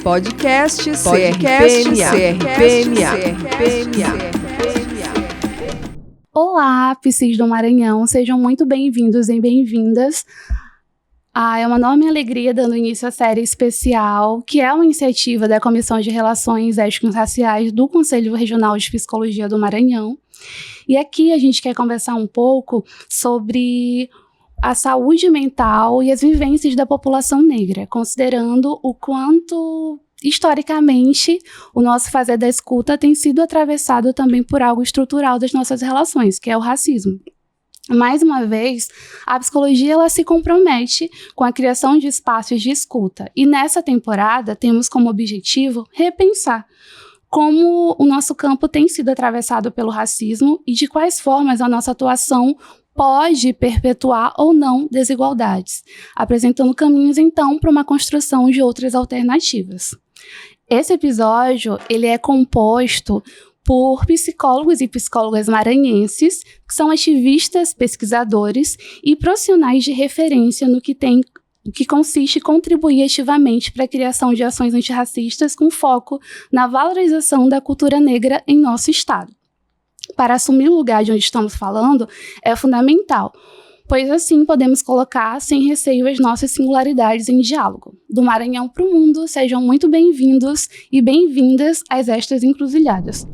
Podcast CRPMA. Olá, Psis do Maranhão, sejam muito bem-vindos e bem-vindas. É uma enorme alegria dando início à série especial, que é uma iniciativa da Comissão de Relações Étnico-Raciais do Conselho Regional de Psicologia do Maranhão. E aqui a gente quer conversar um pouco sobre a saúde mental e as vivências da população negra, considerando o quanto, historicamente, o nosso fazer da escuta tem sido atravessado também por algo estrutural das nossas relações, que é o racismo. Mais uma vez, a psicologia ela se compromete com a criação de espaços de escuta, e nessa temporada temos como objetivo repensar como o nosso campo tem sido atravessado pelo racismo e de quais formas a nossa atuação pode perpetuar ou não desigualdades, apresentando caminhos, então, para uma construção de outras alternativas. Esse episódio ele é composto por psicólogos e psicólogas maranhenses, que são ativistas, pesquisadores e profissionais de referência no que consiste em contribuir ativamente para a criação de ações antirracistas com foco na valorização da cultura negra em nosso estado. Para assumir o lugar de onde estamos falando é fundamental, pois assim podemos colocar sem receio as nossas singularidades em diálogo. Do Maranhão para o mundo, sejam muito bem-vindos e bem-vindas a estas encruzilhadas.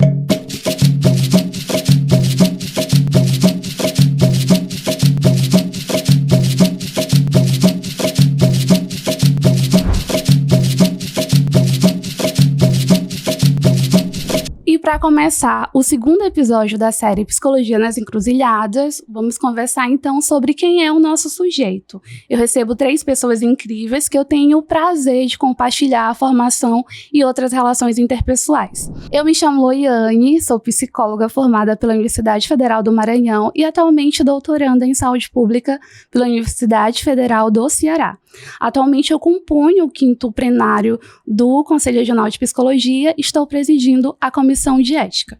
E para começar o segundo episódio da série Psicologia nas Encruzilhadas, vamos conversar então sobre quem é o nosso sujeito. Eu recebo 3 pessoas incríveis que eu tenho o prazer de compartilhar a formação e outras relações interpessoais. Eu me chamo Loiane, sou psicóloga formada pela Universidade Federal do Maranhão e atualmente doutoranda em saúde pública pela Universidade Federal do Ceará. Atualmente eu componho o 5º plenário do Conselho Regional de Psicologia e estou presidindo a Comissão de Ética.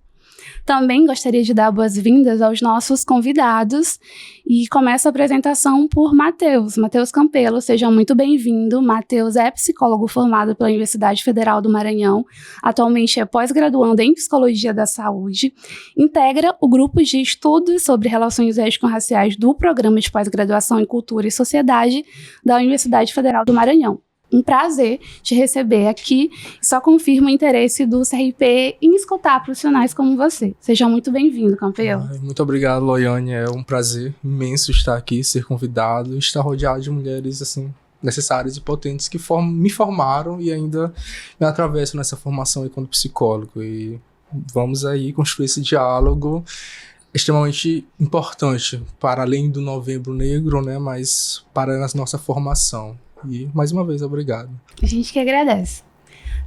Também gostaria de dar boas-vindas aos nossos convidados e começo a apresentação por Matheus Campelo, seja muito bem-vindo. Matheus é psicólogo formado pela Universidade Federal do Maranhão, atualmente é pós-graduando em Psicologia da Saúde, integra o grupo de estudos sobre relações étnico-raciais do Programa de Pós-Graduação em Cultura e Sociedade da Universidade Federal do Maranhão. Um prazer te receber aqui. Só confirma o interesse do CRP em escutar profissionais como você. Seja muito bem-vindo, Campelo. Muito obrigado, Loiane. É um prazer imenso estar aqui, ser convidado e estar rodeado de mulheres assim necessárias e potentes que me formaram e ainda me atravessam nessa formação enquanto psicólogo. E vamos aí construir esse diálogo extremamente importante para além do Novembro Negro, né, mas para a nossa formação. E, mais uma vez, obrigado. A gente que agradece.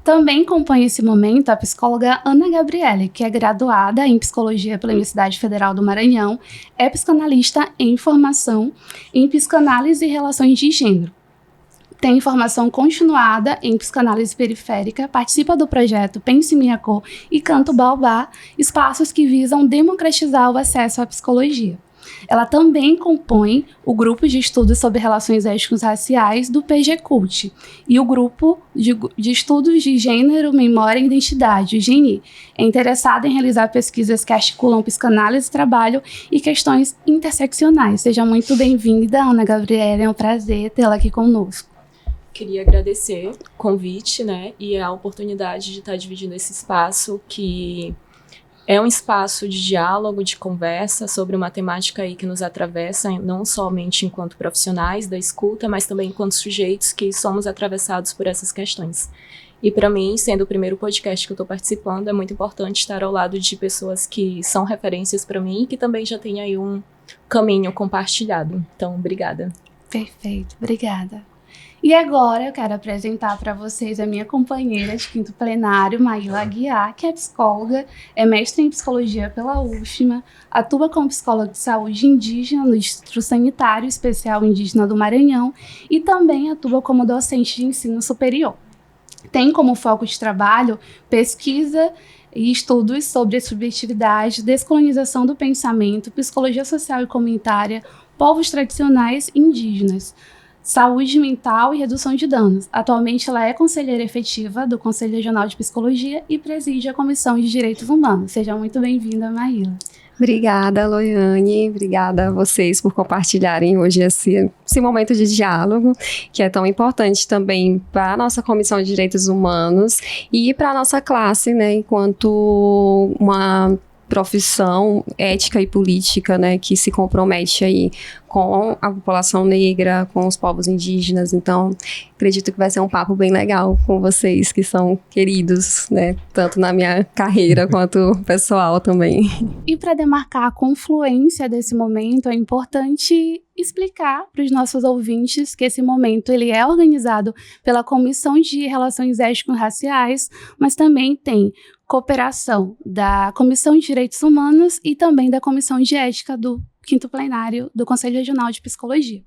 Também compõe esse momento a psicóloga Ana Gabriele, que é graduada em Psicologia pela Universidade Federal do Maranhão, é psicanalista em formação em Psicanálise e Relações de Gênero. Tem formação continuada em psicanálise periférica, participa do projeto Pense Minha Cor e Canto Baobá, espaços que visam democratizar o acesso à psicologia. Ela também compõe o grupo de estudos sobre relações étnico-raciais do PGCult e o grupo de estudos de gênero, memória e identidade, o GENI. É interessada em realizar pesquisas que articulam psicanálise, trabalho e questões interseccionais. Seja muito bem-vinda, Ana Gabriela, é um prazer tê-la aqui conosco. Queria agradecer o convite, né, e a oportunidade de estar dividindo esse espaço que é um espaço de diálogo, de conversa sobre uma temática aí que nos atravessa, não somente enquanto profissionais da escuta, mas também enquanto sujeitos que somos atravessados por essas questões. E para mim, sendo o primeiro podcast que eu estou participando, é muito importante estar ao lado de pessoas que são referências para mim e que também já têm aí um caminho compartilhado. Então, obrigada. Perfeito, obrigada. E agora eu quero apresentar para vocês a minha companheira de 5º plenário, Maíla Aguiar, que é psicóloga, é mestre em psicologia pela UFMA, atua como psicóloga de saúde indígena no Distrito Sanitário Especial Indígena do Maranhão e também atua como docente de ensino superior. Tem como foco de trabalho pesquisa e estudos sobre a subjetividade, descolonização do pensamento, psicologia social e comunitária, povos tradicionais e indígenas. saúde mental e redução de danos. Atualmente, ela é conselheira efetiva do Conselho Regional de Psicologia e preside a Comissão de Direitos Humanos. Seja muito bem-vinda, Maíla. Obrigada, Loiane. Obrigada a vocês por compartilharem hoje esse momento de diálogo, que é tão importante também para a nossa Comissão de Direitos Humanos e para a nossa classe, né, enquanto uma profissão ética e política, né, que se compromete aí com a população negra, com os povos indígenas. Então, acredito que vai ser um papo bem legal com vocês, que são queridos, né, tanto na minha carreira quanto pessoal também. E para demarcar a confluência desse momento, é importante explicar para os nossos ouvintes que esse momento ele é organizado pela Comissão de Relações Étnico-Raciais, mas também tem cooperação da Comissão de Direitos Humanos e também da Comissão de Ética do 5º Plenário do Conselho Regional de Psicologia.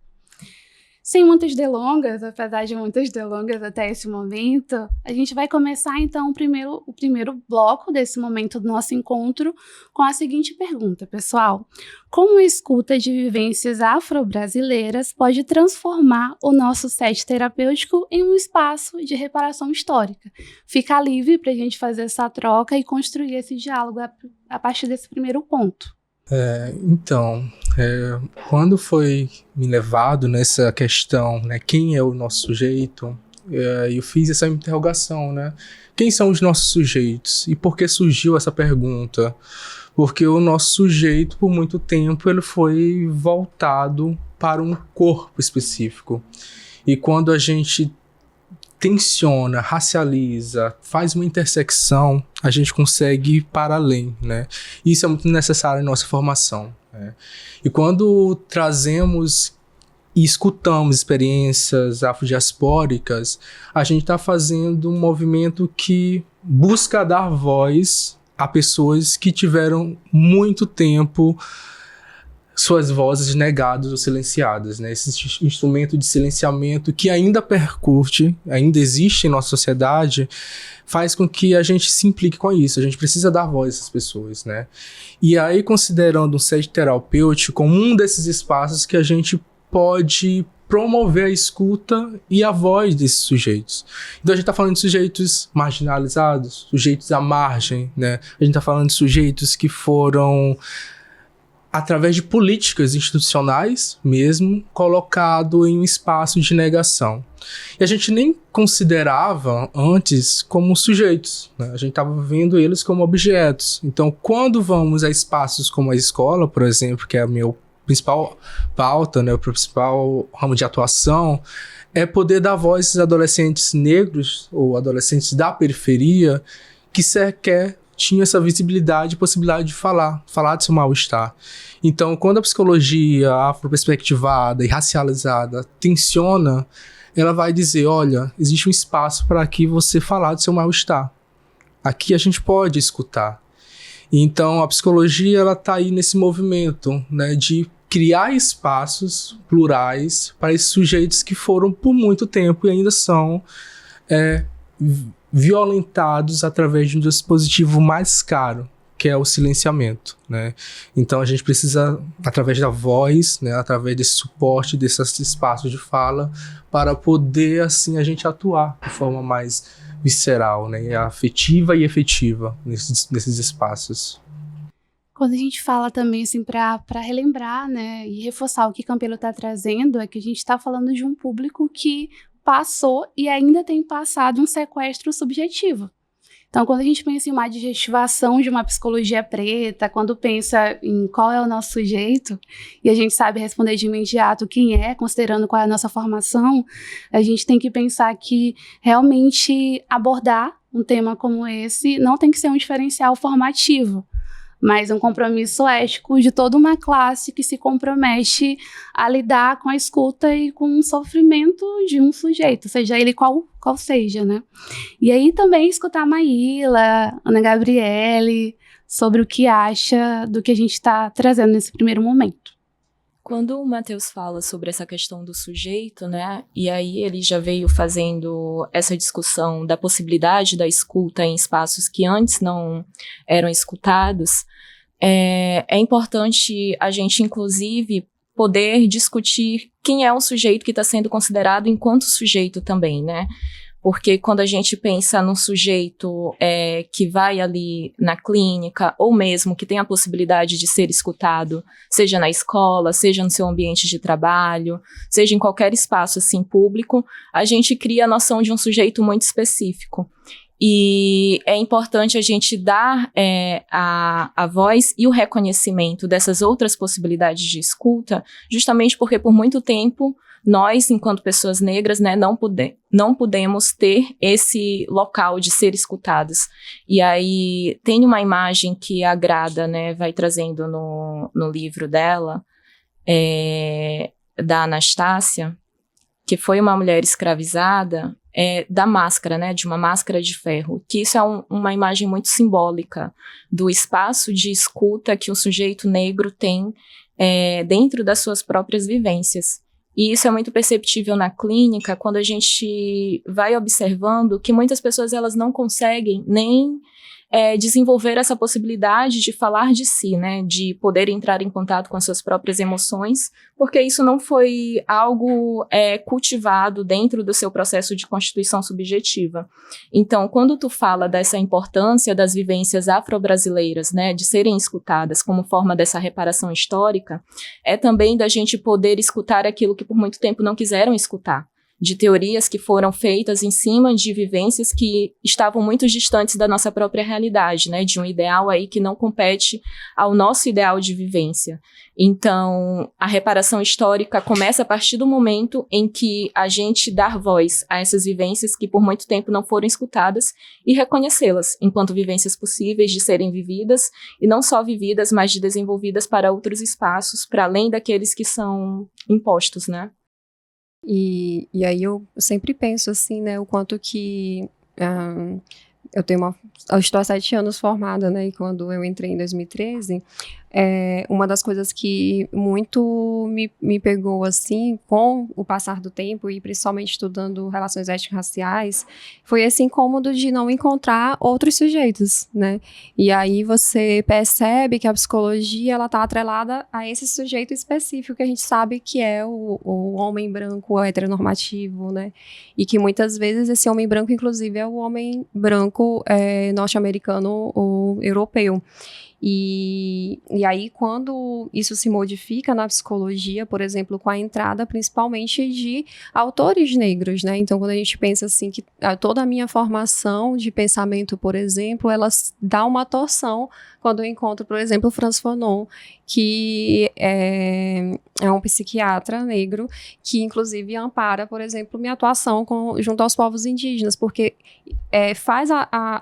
Sem muitas delongas, apesar de muitas delongas até esse momento, a gente vai começar então o primeiro bloco desse momento do nosso encontro com a seguinte pergunta, pessoal. Como a escuta de vivências afro-brasileiras pode transformar o nosso set terapêutico em um espaço de reparação histórica? Fica livre para a gente fazer essa troca e construir esse diálogo a partir desse primeiro ponto. Quando foi me levado nessa questão, né, quem é o nosso sujeito, eu fiz essa interrogação, né? Quem são os nossos sujeitos? E por que surgiu essa pergunta? Porque o nosso sujeito, por muito tempo, ele foi voltado para um corpo específico. E quando a gente tensiona, racializa, faz uma intersecção, a gente consegue ir para além, né? Isso é muito necessário em nossa formação, né? E quando trazemos e escutamos experiências afrodiaspóricas, a gente está fazendo um movimento que busca dar voz a pessoas que tiveram muito tempo suas vozes negadas ou silenciadas, né? Esse instrumento de silenciamento que ainda percute, ainda existe em nossa sociedade, faz com que a gente se implique com isso. A gente precisa dar voz a essas pessoas, né? E aí, considerando um set terapêutico como um desses espaços que a gente pode promover a escuta e a voz desses sujeitos. Então a gente está falando de sujeitos marginalizados, sujeitos à margem, né? A gente está falando de sujeitos que foram, através de políticas institucionais mesmo, colocado em um espaço de negação. E a gente nem considerava antes como sujeitos, né? A gente estava vendo eles como objetos. Então, quando vamos a espaços como a escola, por exemplo, que é a minha principal pauta, né, o principal ramo de atuação, é poder dar voz a esses adolescentes negros ou adolescentes da periferia que sequer tinha essa visibilidade e possibilidade de falar de seu mal-estar. Então, quando a psicologia afroperspectivada e racializada tensiona, ela vai dizer, olha, existe um espaço para aqui você falar do seu mal-estar. Aqui a gente pode escutar. Então, a psicologia ela está aí nesse movimento, né, de criar espaços plurais para esses sujeitos que foram por muito tempo e ainda são violentados através de um dispositivo mais caro, que é o silenciamento, né? Então a gente precisa, através da voz, né, através desse suporte, desses espaços de fala, para poder, assim, a gente atuar de forma mais visceral, né, afetiva e efetiva nesses espaços. Quando a gente fala também, assim, para relembrar, né, e reforçar o que Campelo está trazendo, é que a gente está falando de um público que passou e ainda tem passado um sequestro subjetivo. Então, quando a gente pensa em uma adjetivação de uma psicologia preta, quando pensa em qual é o nosso sujeito, e a gente sabe responder de imediato quem é, considerando qual é a nossa formação, a gente tem que pensar que realmente abordar um tema como esse não tem que ser um diferencial formativo, mas um compromisso ético de toda uma classe que se compromete a lidar com a escuta e com o sofrimento de um sujeito, seja ele qual seja, né? E aí também escutar a Maíla, Ana Gabriele, sobre o que acha do que a gente está trazendo nesse primeiro momento. Quando o Matheus fala sobre essa questão do sujeito, né, e aí ele já veio fazendo essa discussão da possibilidade da escuta em espaços que antes não eram escutados, é importante a gente, inclusive, poder discutir quem é o sujeito que está sendo considerado enquanto sujeito também, né? Porque quando a gente pensa num sujeito que vai ali na clínica, ou mesmo que tem a possibilidade de ser escutado, seja na escola, seja no seu ambiente de trabalho, seja em qualquer espaço assim público, a gente cria a noção de um sujeito muito específico. E é importante a gente dar a voz e o reconhecimento dessas outras possibilidades de escuta, justamente porque por muito tempo nós, enquanto pessoas negras, né, não pudemos ter esse local de ser escutadas. E aí tem uma imagem que a Grada, né, vai trazendo no livro dela, da Anastácia, que foi uma mulher escravizada, da máscara, né, de uma máscara de ferro, que isso é uma imagem muito simbólica do espaço de escuta que o sujeito negro tem dentro das suas próprias vivências. E isso é muito perceptível na clínica, quando a gente vai observando que muitas pessoas elas não conseguem nem desenvolver essa possibilidade de falar de si, né, de poder entrar em contato com as suas próprias emoções, porque isso não foi algo cultivado dentro do seu processo de constituição subjetiva. Então, quando tu fala dessa importância das vivências afro-brasileiras, né, de serem escutadas como forma dessa reparação histórica, é também da gente poder escutar aquilo que por muito tempo não quiseram escutar, de teorias que foram feitas em cima de vivências que estavam muito distantes da nossa própria realidade, né, de um ideal aí que não compete ao nosso ideal de vivência. Então, a reparação histórica começa a partir do momento em que a gente dá voz a essas vivências que por muito tempo não foram escutadas e reconhecê-las enquanto vivências possíveis de serem vividas, e não só vividas, mas de desenvolvidas para outros espaços, para além daqueles que são impostos, né? E aí eu sempre penso assim, né, o quanto que eu estou há 7 anos formada, né, e quando eu entrei em 2013, uma das coisas que muito me pegou, assim, com o passar do tempo, e principalmente estudando relações étnico-raciais, foi esse incômodo de não encontrar outros sujeitos, né, e aí você percebe que a psicologia, ela tá atrelada a esse sujeito específico que a gente sabe que é o homem branco heteronormativo, né, e que muitas vezes esse homem branco, inclusive, é o homem branco norte-americano ou europeu. E aí, quando isso se modifica na psicologia, por exemplo, com a entrada principalmente de autores negros, né? Então, quando a gente pensa assim, que toda a minha formação de pensamento, por exemplo, ela dá uma torção quando eu encontro, por exemplo, Frantz Fanon, que é um psiquiatra negro, que inclusive ampara, por exemplo, minha atuação junto aos povos indígenas, porque faz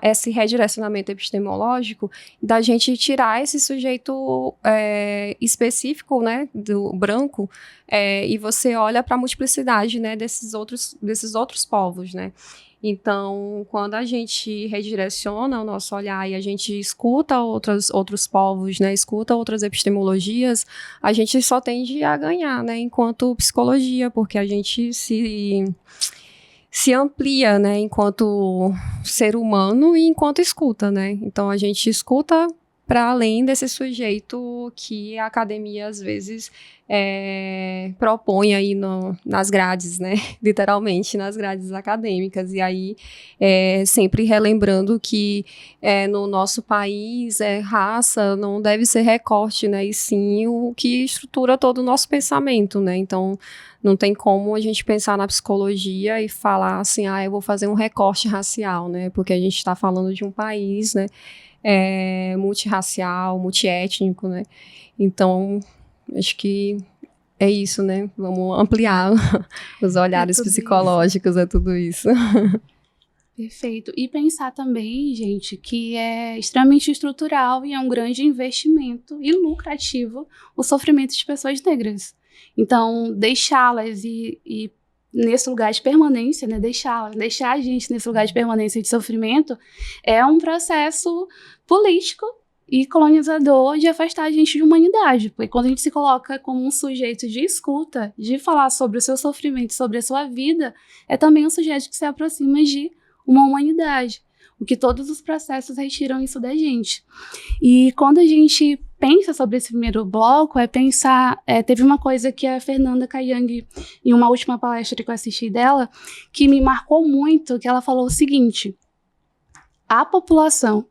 esse redirecionamento epistemológico da gente tirar esse sujeito específico, né, do branco, e você olha para a multiplicidade, né, desses outros povos, né. Então, quando a gente redireciona o nosso olhar e a gente escuta outros povos, né, escuta outras epistemologias, a gente só tende a ganhar, né, enquanto psicologia, porque a gente se amplia, né, enquanto ser humano e enquanto escuta, né. Então, a gente escuta para além desse sujeito que a academia, às vezes, propõe aí nas grades, né? Literalmente nas grades acadêmicas. E aí, sempre relembrando que no nosso país, raça não deve ser recorte, né? E sim o que estrutura todo o nosso pensamento, né? Então, não tem como a gente pensar na psicologia e falar assim, eu vou fazer um recorte racial, né? Porque a gente está falando de um país, né? Multirracial, multiétnico, né? Então, acho que é isso, né? Vamos ampliar os olhares psicológicos, é tudo isso. Perfeito. E pensar também, gente, que é extremamente estrutural e é um grande investimento e lucrativo o sofrimento de pessoas negras. Então, deixá-las e nesse lugar de permanência, né, deixar a gente nesse lugar de permanência e de sofrimento é um processo político e colonizador de afastar a gente de humanidade, porque quando a gente se coloca como um sujeito de escuta, de falar sobre o seu sofrimento, sobre a sua vida, é também um sujeito que se aproxima de uma humanidade, o que todos os processos retiram isso da gente. E quando a gente pensa sobre esse primeiro bloco é pensar... teve uma coisa que a Fernanda Caiang, em uma última palestra que eu assisti dela, que me marcou muito, que ela falou o seguinte: a população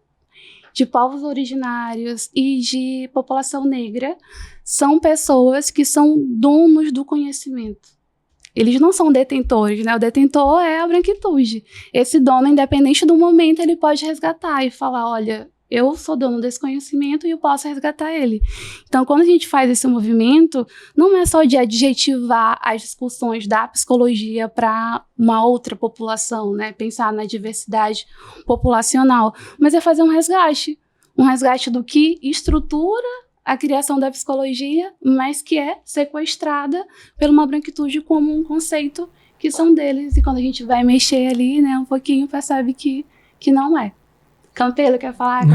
de povos originários e de população negra são pessoas que são donos do conhecimento. Eles não são detentores, né? O detentor é a branquitude. Esse dono, independente do momento, ele pode resgatar e falar, olha, eu sou dono desse conhecimento e eu posso resgatar ele. Então, quando a gente faz esse movimento, não é só de adjetivar as discussões da psicologia para uma outra população, né? Pensar na diversidade populacional, mas é fazer um resgate do que estrutura a criação da psicologia, mas que é sequestrada por uma branquitude como um conceito que são deles. E quando a gente vai mexer ali, né, um pouquinho, percebe que não é. Campelo, quer falar?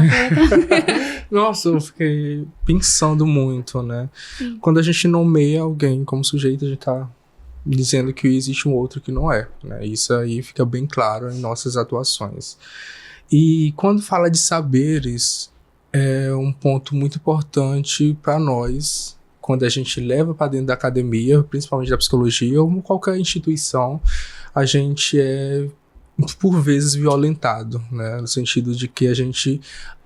Nossa, eu fiquei pensando muito, né? Sim. Quando a gente nomeia alguém como sujeito, a gente tá dizendo que existe um outro que não é, né? Isso aí fica bem claro em nossas atuações. E quando fala de saberes, é um ponto muito importante para nós, quando a gente leva para dentro da academia, principalmente da psicologia, ou qualquer instituição, a gente é, por vezes, violentado, né? No sentido de que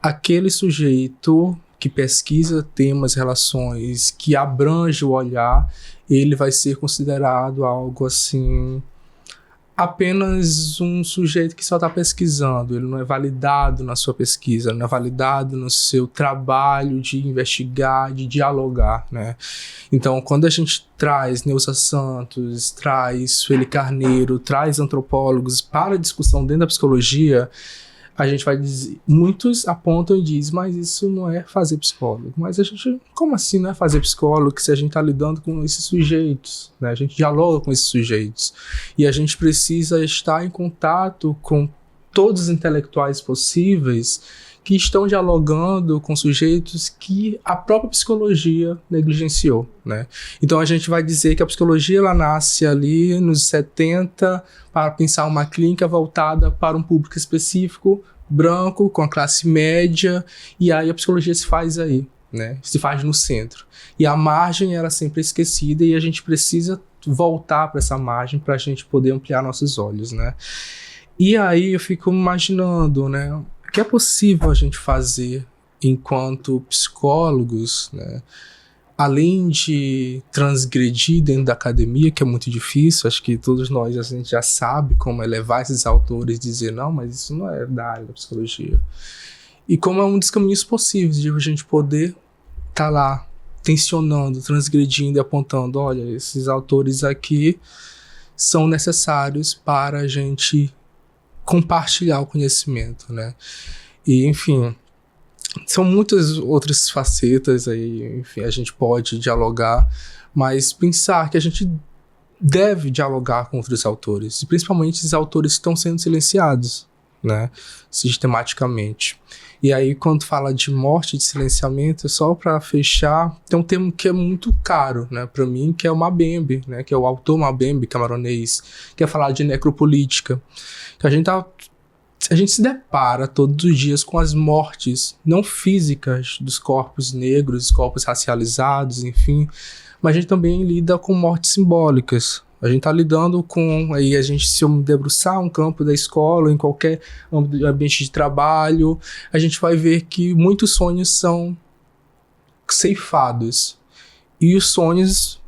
aquele sujeito que pesquisa temas, relações, que abrange o olhar, ele vai ser considerado algo assim... apenas um sujeito que só está pesquisando, ele não é validado na sua pesquisa, ele não é validado no seu trabalho de investigar, de dialogar, né? Então, quando a gente traz Neuza Santos, traz Sueli Carneiro, traz antropólogos para a discussão dentro da psicologia, a gente vai dizer, muitos apontam e dizem, mas isso não é fazer psicólogo. Mas a gente, como assim não é fazer psicólogo se a gente está lidando com esses sujeitos, né? A gente dialoga com esses sujeitos. E a gente precisa estar em contato com todos os intelectuais possíveis que estão dialogando com sujeitos que a própria psicologia negligenciou, né? Então a gente vai dizer que a psicologia ela nasce ali nos 70 para pensar uma clínica voltada para um público específico, branco, com a classe média, e aí a psicologia se faz aí, né? Se faz no centro. E a margem era sempre esquecida e a gente precisa voltar para essa margem para a gente poder ampliar nossos olhos, né? E aí eu fico imaginando, né? O que é possível a gente fazer enquanto psicólogos, né? Além de transgredir dentro da academia, que é muito difícil, acho que todos nós a gente já sabe como é levar esses autores e dizer, não, mas isso não é da área da psicologia. E como é um dos caminhos possíveis de a gente poder estar lá, tensionando, transgredindo e apontando, olha, esses autores aqui são necessários para a gente compartilhar o conhecimento, né? E, enfim, são muitas outras facetas aí, enfim, a gente pode dialogar, mas pensar que a gente deve dialogar com outros autores, e principalmente esses autores que estão sendo silenciados, né, sistematicamente. E aí, quando fala de morte, de silenciamento, só para fechar, tem um termo que é muito caro, né, para mim, que é o Mabembe, né, que é o autor Mabembe, camaronês, que é falar de necropolítica, que a gente se depara todos os dias com as mortes não físicas dos corpos negros, corpos racializados, enfim, mas a gente também lida com mortes simbólicas. A gente está lidando com, aí a gente se debruçar um campo da escola, em qualquer ambiente de trabalho, a gente vai ver que muitos sonhos são ceifados. E os sonhos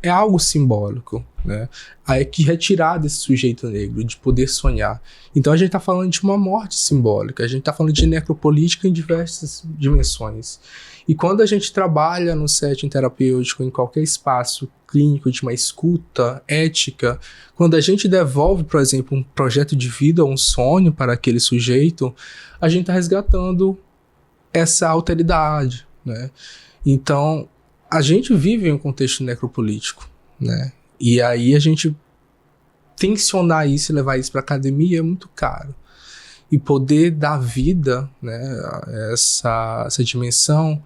é algo simbólico, né? Aí que retirar desse sujeito negro, de poder sonhar. Então a gente está falando de uma morte simbólica, a gente está falando de necropolítica em diversas dimensões. E quando a gente trabalha no setting terapêutico, em qualquer espaço clínico de uma escuta ética, quando a gente devolve, por exemplo, um projeto de vida, um sonho para aquele sujeito, a gente está resgatando essa alteridade, né? Então, a gente vive em um contexto necropolítico, né? E aí a gente tensionar isso e levar isso para a academia é muito caro. E poder dar vida, né, a essa dimensão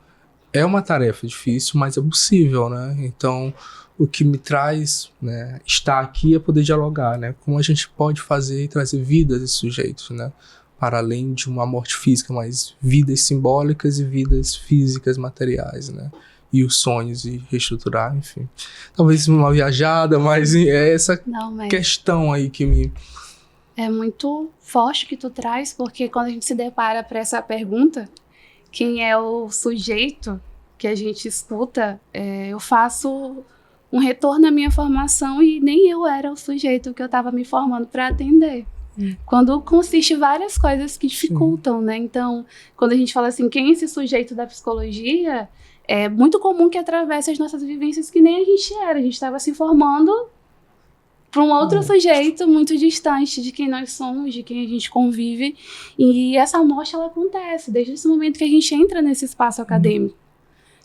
é uma tarefa difícil, mas é possível, né? Então, o que me traz, né, estar aqui é poder dialogar, né? Como a gente pode fazer e trazer vida a esses sujeitos, né? para além de uma morte física, mas vidas simbólicas e vidas físicas materiais, né? E os sonhos e reestruturar, enfim. Talvez uma viajada, mas é essa questão aí que me... É muito forte que tu traz, porque quando a gente se depara para essa pergunta, quem é o sujeito que a gente escuta, eu faço um retorno à minha formação e nem eu era o sujeito que eu estava me formando para atender. Quando consiste várias coisas que dificultam, né? Então, quando a gente fala assim, quem é esse sujeito da psicologia, é muito comum que atravesse as nossas vivências que nem a gente era. A gente estava se formando para um outro sujeito muito distante de quem nós somos, de quem a gente convive. E essa morte, ela acontece desde esse momento que a gente entra nesse espaço acadêmico.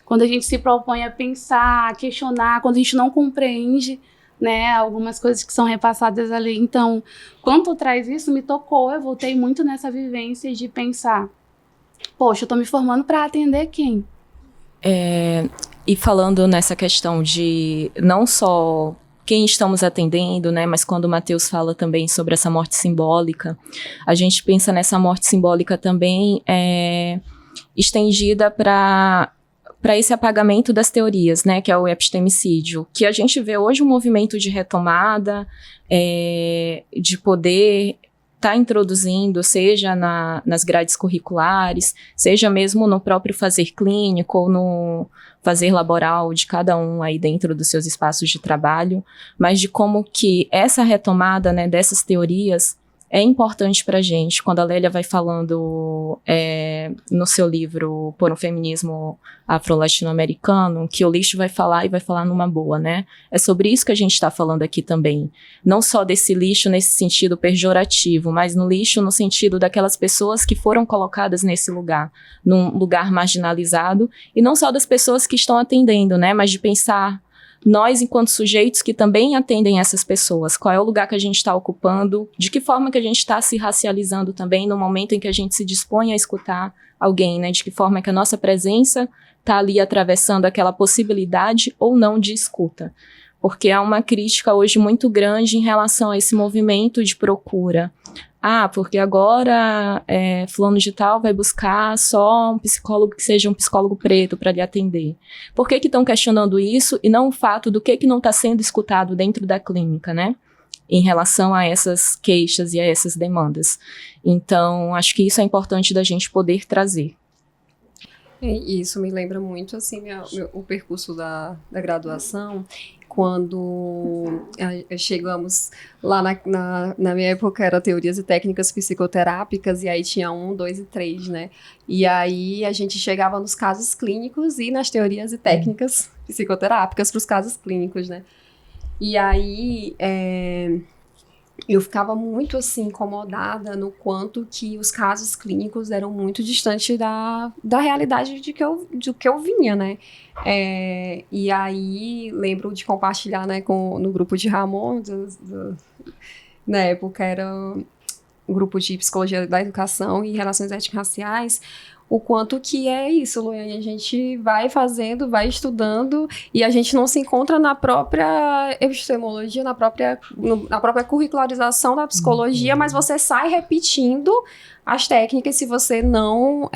Quando a gente se propõe a pensar, a questionar, quando a gente não compreende, né, algumas coisas que são repassadas ali. Então, quando tu traz isso, me tocou, eu voltei muito nessa vivência de pensar, poxa, eu tô me formando para atender quem? E falando nessa questão de não só quem estamos atendendo, né, mas quando o Matheus fala também sobre essa morte simbólica, a gente pensa nessa morte simbólica também estendida para esse apagamento das teorias, né, que é o epistemicídio, que a gente vê hoje um movimento de retomada, de poder estar introduzindo, seja nas grades curriculares, seja mesmo no próprio fazer clínico ou no fazer laboral de cada um aí dentro dos seus espaços de trabalho, mas de como que essa retomada, né, dessas teorias é importante para a gente. Quando a Lélia vai falando no seu livro Por um Feminismo Afro-Latino-Americano, que o lixo vai falar e vai falar numa boa, né? É sobre isso que a gente está falando aqui também. Não só desse lixo nesse sentido pejorativo, mas no lixo no sentido daquelas pessoas que foram colocadas nesse lugar, num lugar marginalizado, e não só das pessoas que estão atendendo, né? Mas de pensar nós, enquanto sujeitos que também atendem essas pessoas, qual é o lugar que a gente está ocupando, de que forma que a gente está se racializando também no momento em que a gente se dispõe a escutar alguém, né? De que forma que a nossa presença está ali atravessando aquela possibilidade ou não de escuta. Porque há uma crítica hoje muito grande em relação a esse movimento de procura. Porque agora fulano de tal vai buscar só um psicólogo que seja um psicólogo preto para lhe atender. Por que estão questionando isso e não o fato do que não está sendo escutado dentro da clínica, né? Em relação a essas queixas e a essas demandas. Então, acho que isso é importante da gente poder trazer. Isso me lembra muito, assim, o percurso da graduação, quando chegamos lá na minha época, era teorias e técnicas psicoterápicas, e aí tinha 1, 2 e 3, né? E aí a gente chegava nos casos clínicos e nas teorias e técnicas psicoterápicas para os casos clínicos, né? E aí eu ficava muito, assim, incomodada no quanto que os casos clínicos eram muito distantes da realidade do que eu vinha, né? E aí, lembro de compartilhar, né, no grupo de Ramon, na época era um grupo de Psicologia da Educação e Relações Étnico-Raciais, o quanto que é isso, Luane, a gente vai fazendo, vai estudando e a gente não se encontra na própria epistemologia, na própria curricularização da psicologia, mas você sai repetindo as técnicas se você não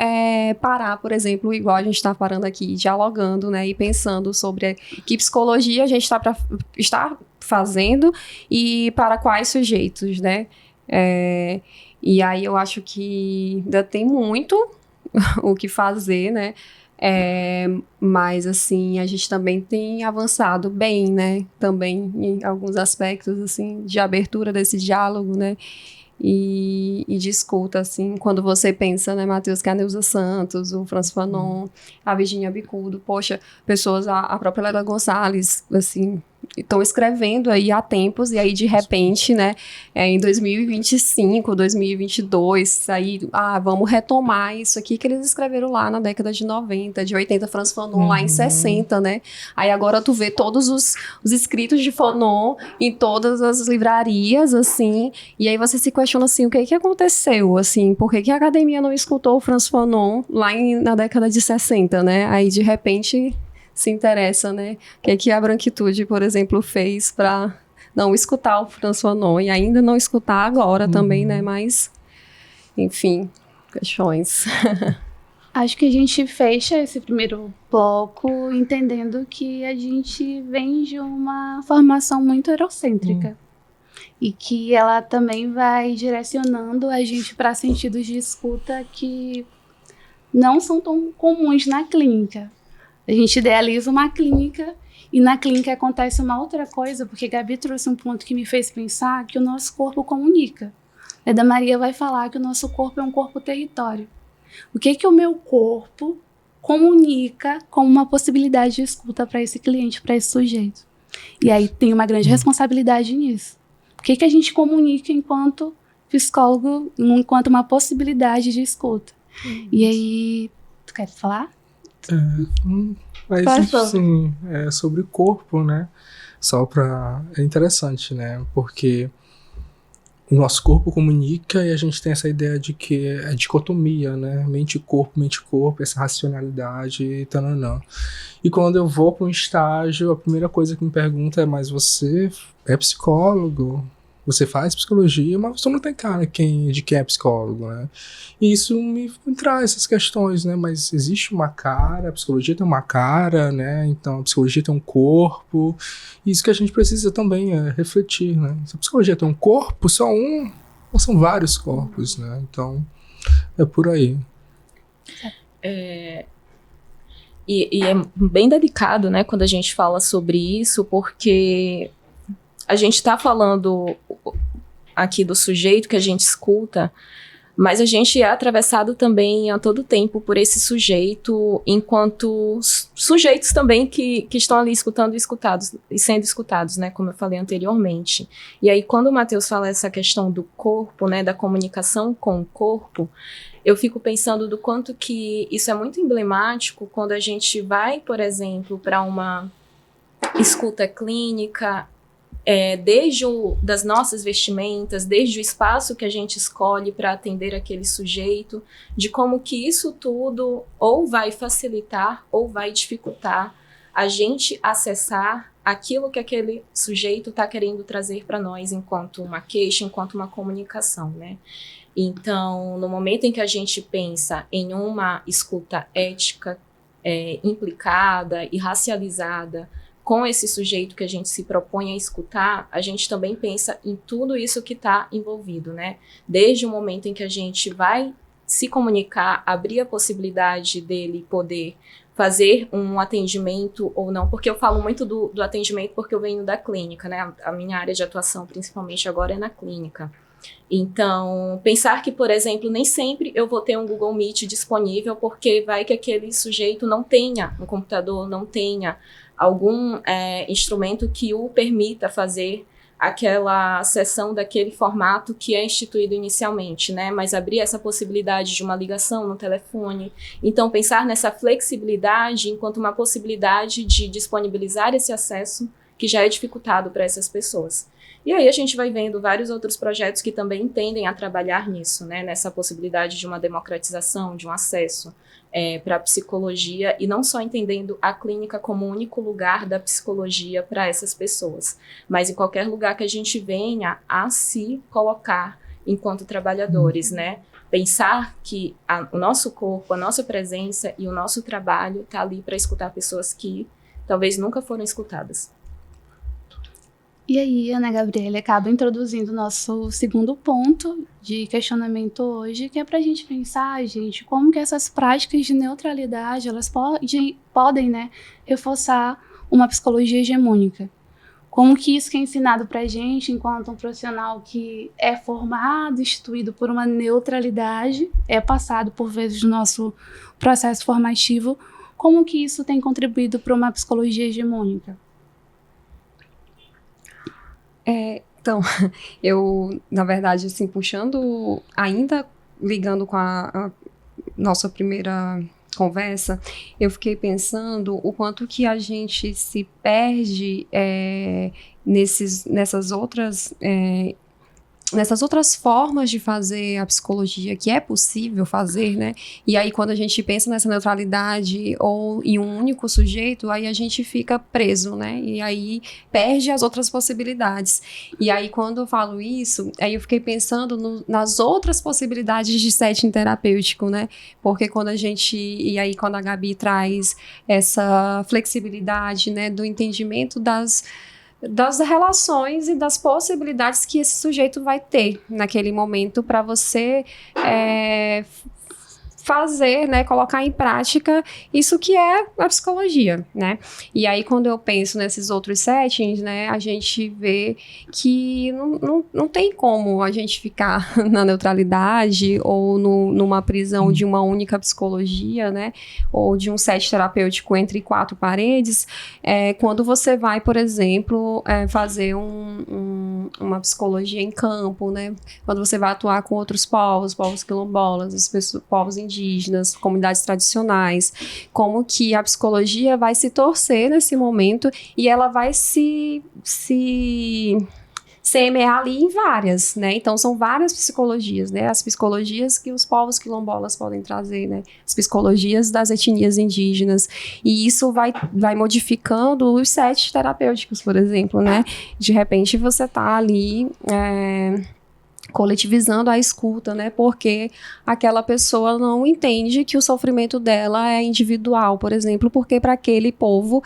parar, por exemplo, igual a gente está parando aqui, dialogando, né, e pensando sobre que psicologia a gente está fazendo e para quais sujeitos, né? E aí eu acho que ainda tem muito o que fazer, né? Mas, assim, a gente também tem avançado bem, né? Também em alguns aspectos, assim, de abertura desse diálogo, né? E de escuta, assim, quando você pensa, né, Matheus, que a Neuza Santos, o Francis Fanon, a Virginia Bicudo, poxa, pessoas, a própria Lélia Gonçalves, assim, estão escrevendo aí há tempos, e aí de repente, né, em 2025, 2022, aí, vamos retomar isso aqui que eles escreveram lá na década de 90, de 80, Francis Fanon lá em 60, né, aí agora tu vê todos os escritos de Fanon em todas as livrarias, assim, e aí você se questiona, assim, o que aconteceu, assim, por que a academia não escutou o Francis Fanon lá na década de 60, né, aí de repente se interessa, né? O que a branquitude, por exemplo, fez para não escutar o Francis Fanon e ainda não escutar agora também, né? Mas enfim, questões. Acho que a gente fecha esse primeiro bloco entendendo que a gente vem de uma formação muito eurocêntrica e que ela também vai direcionando a gente para sentidos de escuta que não são tão comuns na clínica. A gente idealiza uma clínica e na clínica acontece uma outra coisa, porque Gabi trouxe um ponto que me fez pensar que o nosso corpo comunica. A Eda Maria vai falar que o nosso corpo é um corpo-território. O que o meu corpo comunica como uma possibilidade de escuta para esse cliente, para esse sujeito? E aí tem uma grande responsabilidade nisso. O que a gente comunica enquanto psicólogo, enquanto uma possibilidade de escuta? E aí, tu quer falar? Mas sim, sobre o corpo, né? É interessante, né? Porque o nosso corpo comunica e a gente tem essa ideia de que é dicotomia, né? Mente-corpo, essa racionalidade, tananã. E quando eu vou para um estágio, a primeira coisa que me pergunta é: mas você é psicólogo? Você faz psicologia, mas você não tem cara de quem é psicólogo, né? E isso me traz essas questões, né? Mas existe uma cara, a psicologia tem uma cara, né? Então a psicologia tem um corpo. E isso que a gente precisa também refletir, né? Se a psicologia tem um corpo, só um, ou são vários corpos, né? Então é por aí. E é bem delicado, né, quando a gente fala sobre isso, porque a gente está falando aqui do sujeito que a gente escuta, mas a gente é atravessado também a todo tempo por esse sujeito, enquanto sujeitos também que estão ali escutando e sendo escutados, né, como eu falei anteriormente. E aí, quando o Matheus fala essa questão do corpo, né, da comunicação com o corpo, eu fico pensando do quanto que isso é muito emblemático quando a gente vai, por exemplo, para uma escuta clínica, desde das nossas vestimentas, desde o espaço que a gente escolhe para atender aquele sujeito, de como que isso tudo ou vai facilitar ou vai dificultar a gente acessar aquilo que aquele sujeito está querendo trazer para nós enquanto uma queixa, enquanto uma comunicação, né? Então, no momento em que a gente pensa em uma escuta ética, implicada e racializada, com esse sujeito que a gente se propõe a escutar, a gente também pensa em tudo isso que está envolvido, né? Desde o momento em que a gente vai se comunicar, abrir a possibilidade dele poder fazer um atendimento ou não, porque eu falo muito do atendimento porque eu venho da clínica, né? A minha área de atuação, principalmente agora, é na clínica. Então, pensar que, por exemplo, nem sempre eu vou ter um Google Meet disponível, porque vai que aquele sujeito não tenha um computador, não tenha algum instrumento que o permita fazer aquela sessão daquele formato que é instituído inicialmente, né? Mas abrir essa possibilidade de uma ligação no telefone. Então, pensar nessa flexibilidade enquanto uma possibilidade de disponibilizar esse acesso que já é dificultado para essas pessoas. E aí a gente vai vendo vários outros projetos que também tendem a trabalhar nisso, né? Nessa possibilidade de uma democratização, de um acesso para a psicologia, e não só entendendo a clínica como o único lugar da psicologia para essas pessoas, mas em qualquer lugar que a gente venha a se colocar enquanto trabalhadores, né? Pensar que o nosso corpo, a nossa presença e o nosso trabalho está ali para escutar pessoas que talvez nunca foram escutadas. E aí, Ana Gabriela acaba introduzindo o nosso segundo ponto de questionamento hoje, que é para a gente pensar, gente, como que essas práticas de neutralidade, elas podem, né, reforçar uma psicologia hegemônica. Como que isso que é ensinado para a gente, enquanto um profissional que é formado, instituído por uma neutralidade, é passado por vezes no nosso processo formativo, como que isso tem contribuído para uma psicologia hegemônica? Então, eu, na verdade, assim, puxando, ainda ligando com a nossa primeira conversa, eu fiquei pensando o quanto que a gente se perde nessas outras nessas outras formas de fazer a psicologia que é possível fazer, né? E aí quando a gente pensa nessa neutralidade ou em um único sujeito, aí a gente fica preso, né? E aí perde as outras possibilidades. E aí quando eu falo isso, aí eu fiquei pensando nas outras possibilidades de setting terapêutico, né? Porque quando quando a Gabi traz essa flexibilidade, né, do entendimento das relações e das possibilidades que esse sujeito vai ter naquele momento para você fazer, né, colocar em prática isso que é a psicologia, né? E aí, quando eu penso nesses outros settings, né, a gente vê que não tem como a gente ficar na neutralidade ou numa prisão de uma única psicologia, né, ou de um set terapêutico entre quatro paredes, quando você vai, por exemplo, fazer uma psicologia em campo, né, quando você vai atuar com outros povos quilombolas, povos indígenas, comunidades tradicionais, como que a psicologia vai se torcer nesse momento e ela vai se semear ali em várias, né? Então, são várias psicologias, né? As psicologias que os povos quilombolas podem trazer, né? As psicologias das etnias indígenas. E isso vai modificando os sets terapêuticos, por exemplo, né? De repente, você tá ali coletivizando a escuta, né? Porque aquela pessoa não entende que o sofrimento dela é individual, por exemplo, porque para aquele povo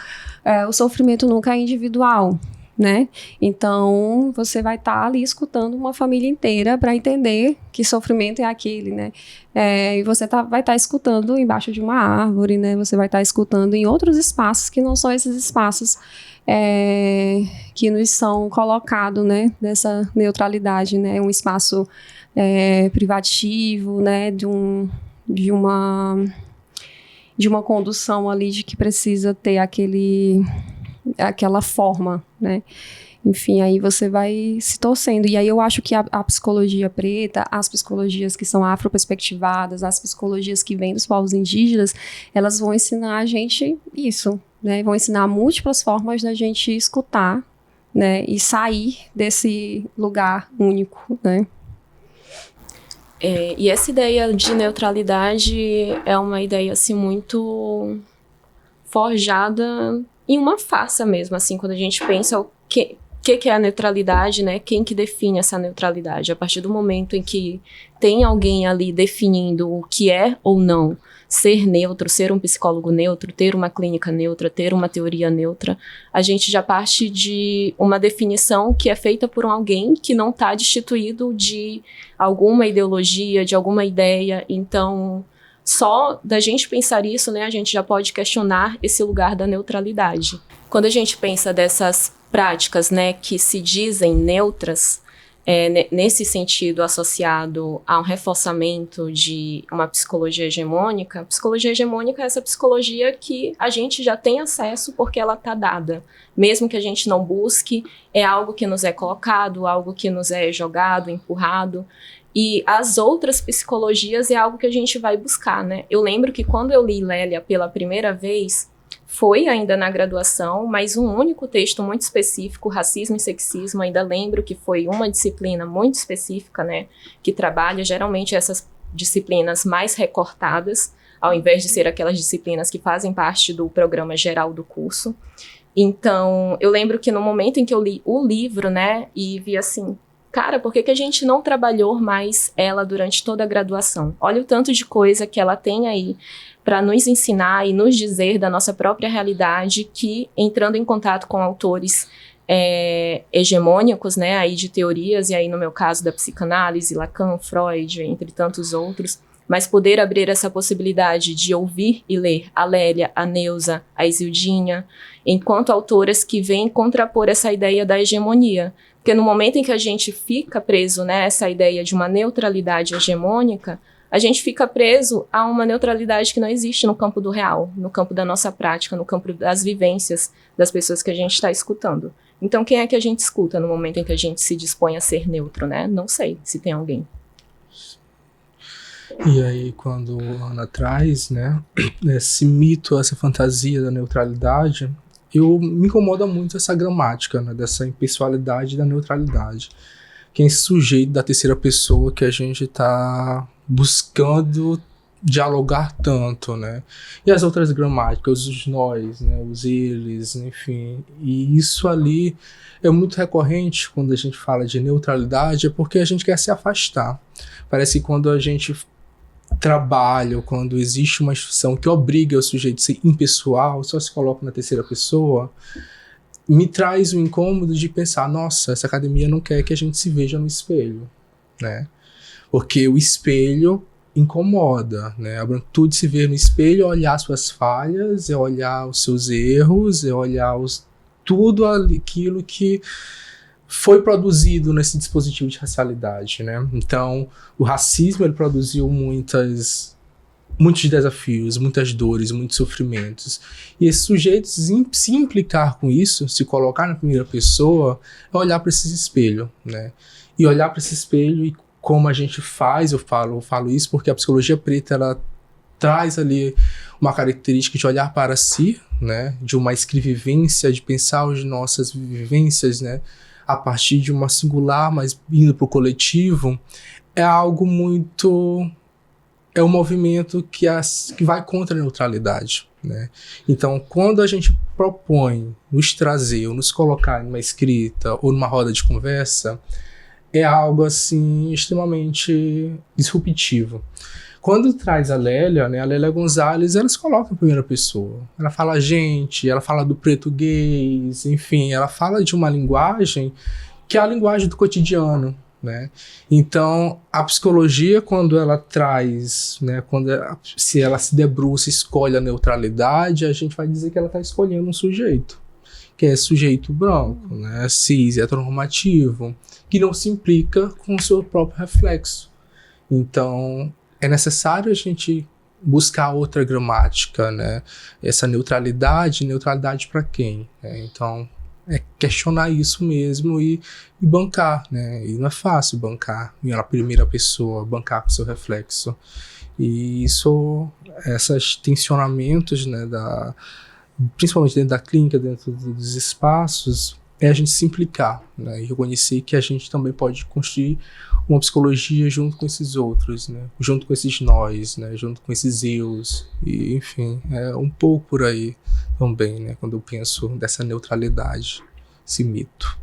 o sofrimento nunca é individual, né? Então, você vai estar ali escutando uma família inteira para entender que sofrimento é aquele, né? E você vai estar escutando embaixo de uma árvore, né? Você vai estar escutando em outros espaços que não são esses espaços que nos são colocados, né, dessa neutralidade, né, um espaço privativo, né, de uma condução ali de que precisa ter aquela forma, né. Enfim, aí você vai se torcendo. E aí eu acho que a psicologia preta, as psicologias que são afroperspectivadas, as psicologias que vêm dos povos indígenas, elas vão ensinar a gente isso, né? Vão ensinar múltiplas formas da gente escutar, né? E sair desse lugar único, né? E essa ideia de neutralidade é uma ideia, assim, muito forjada em uma farsa mesmo, assim, quando a gente pensa o que é a neutralidade, né? Quem que define essa neutralidade? A partir do momento em que tem alguém ali definindo o que é ou não ser neutro, ser um psicólogo neutro, ter uma clínica neutra, ter uma teoria neutra, a gente já parte de uma definição que é feita por alguém que não está destituído de alguma ideologia, de alguma ideia. Então, só da gente pensar isso, né, a gente já pode questionar esse lugar da neutralidade. Quando a gente pensa dessas práticas, né, que se dizem neutras, nesse sentido associado a um reforçamento de uma psicologia hegemônica, a psicologia hegemônica é essa psicologia que a gente já tem acesso porque ela está dada. Mesmo que a gente não busque, é algo que nos é colocado, algo que nos é jogado, empurrado. E as outras psicologias é algo que a gente vai buscar, né? Eu lembro que quando eu li Lélia pela primeira vez, foi ainda na graduação, mas um único texto muito específico, racismo e sexismo, ainda lembro que foi uma disciplina muito específica, né, que trabalha geralmente essas disciplinas mais recortadas, ao invés de ser aquelas disciplinas que fazem parte do programa geral do curso. Então, eu lembro que no momento em que eu li o livro, né, e vi assim, cara, por que a gente não trabalhou mais ela durante toda a graduação? Olha o tanto de coisa que ela tem aí para nos ensinar e nos dizer da nossa própria realidade, que entrando em contato com autores hegemônicos, né, aí de teorias, e aí no meu caso da psicanálise, Lacan, Freud, entre tantos outros, mas poder abrir essa possibilidade de ouvir e ler a Lélia, a Neuza, a Isildinha, enquanto autoras que vêm contrapor essa ideia da hegemonia. Porque no momento em que a gente fica preso, né, essa ideia de uma neutralidade hegemônica, a gente fica preso a uma neutralidade que não existe no campo do real, no campo da nossa prática, no campo das vivências das pessoas que a gente está escutando. Então, quem é que a gente escuta no momento em que a gente se dispõe a ser neutro, né? Não sei se tem alguém. E aí, quando a Ana traz, né, esse mito, essa fantasia da neutralidade, me incomoda muito essa gramática, né, dessa impessoalidade da neutralidade. que é esse sujeito da terceira pessoa que a gente está buscando dialogar tanto, né? E as outras gramáticas, os nós, né? Os eles, enfim. E isso ali é muito recorrente quando a gente fala de neutralidade, é porque a gente quer se afastar. Parece que quando a gente trabalha, ou quando existe uma instituição que obriga o sujeito a ser impessoal, só se coloca na terceira pessoa, me traz o incômodo de pensar, nossa, essa academia não quer que a gente se veja no espelho, né? Porque o espelho incomoda, né? A branquitude se ver no espelho é olhar suas falhas, é olhar os seus erros, é olhar tudo aquilo que foi produzido nesse dispositivo de racialidade, né? Então, o racismo ele produziu muitos desafios, muitas dores, muitos sofrimentos. E esses sujeitos se implicar com isso, se colocar na primeira pessoa, é olhar para esse espelho, né? E olhar para esse espelho e como a gente faz, eu falo isso porque a psicologia preta ela traz ali uma característica de olhar para si, né? De uma escrevivência, de pensar as nossas vivências, né? A partir de uma singular, mas indo para o coletivo, é algo muito... é um movimento que vai contra a neutralidade, né? Então, quando a gente propõe nos trazer ou nos colocar numa escrita ou numa roda de conversa, é algo assim extremamente disruptivo. Quando traz a Lélia, né, a Lélia Gonzalez, ela se coloca em primeira pessoa. Ela fala a gente, ela fala do preto gays, enfim, ela fala de uma linguagem que é a linguagem do cotidiano, né? Então, a psicologia, quando ela traz, né, se ela se debruça, escolhe a neutralidade, a gente vai dizer que ela está escolhendo um sujeito, que é sujeito branco, né, cis, heteronormativo, que não se implica com o seu próprio reflexo. Então, é necessário a gente buscar outra gramática, né? Essa neutralidade para quem? Então, é questionar isso mesmo e bancar, né? E não é fácil bancar na primeira pessoa, bancar com seu reflexo. E esses tensionamentos, né, principalmente dentro da clínica, dentro dos espaços, é a gente se implicar, né, e reconhecer que a gente também pode construir uma psicologia junto com esses outros, né, junto com esses nós, né, junto com esses eus, e enfim, é um pouco por aí também, né, quando eu penso dessa neutralidade, esse mito.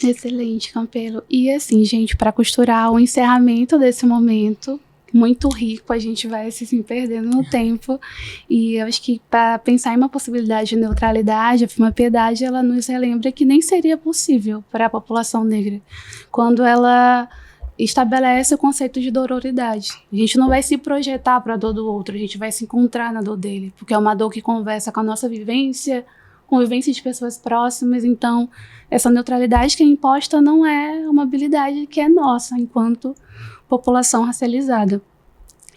Excelente, Campelo. E assim, gente, para costurar o encerramento desse momento muito rico, a gente vai se perdendo no tempo, e eu acho que para pensar em uma possibilidade de neutralidade, a Firma Piedade, ela nos relembra que nem seria possível para a população negra, quando ela estabelece o conceito de dororidade. A gente não vai se projetar para a dor do outro, a gente vai se encontrar na dor dele, porque é uma dor que conversa com a nossa vivência, convivência de pessoas próximas. Então, essa neutralidade que é imposta não é uma habilidade que é nossa, enquanto população racializada.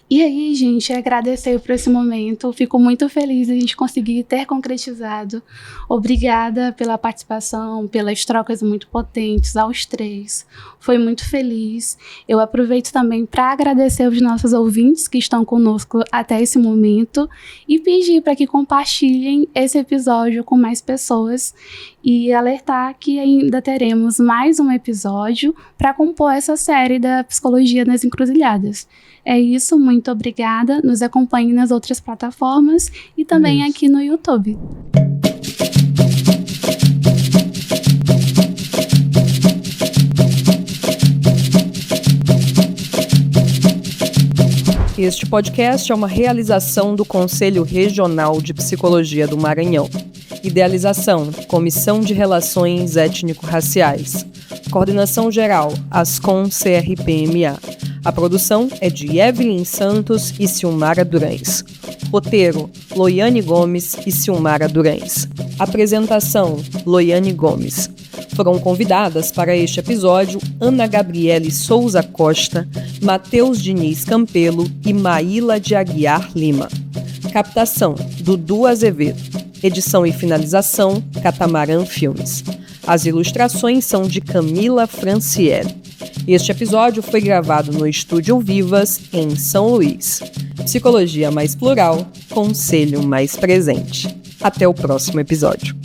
E aí, gente, agradecer por esse momento. Fico muito feliz de a gente conseguir ter concretizado. Obrigada pela participação, pelas trocas muito potentes aos três. Foi muito feliz. Eu aproveito também para agradecer aos nossos ouvintes que estão conosco até esse momento e pedir para que compartilhem esse episódio com mais pessoas e alertar que ainda teremos mais um episódio para compor essa série da Psicologia nas Encruzilhadas. É isso, muito obrigada. Nos acompanhe nas outras plataformas e também aqui no YouTube. Este podcast é uma realização do Conselho Regional de Psicologia do Maranhão. Idealização, Comissão de Relações Étnico-Raciais. Coordenação Geral, Ascom CRPMA. A produção é de Evelyn Santos e Silmara Durães. Roteiro, Loiane Gomes e Silmara Durães. Apresentação, Loiane Gomes. Foram convidadas para este episódio Ana Gabriele Souza Costa, Matheus Diniz Campelo e Maíla de Aguiar Lima. Captação, Dudu Azevedo. Edição e finalização, Catamarã Filmes. As ilustrações são de Camila Franciele. Este episódio foi gravado no Estúdio Vivas, em São Luís. Psicologia mais plural, conselho mais presente. Até o próximo episódio.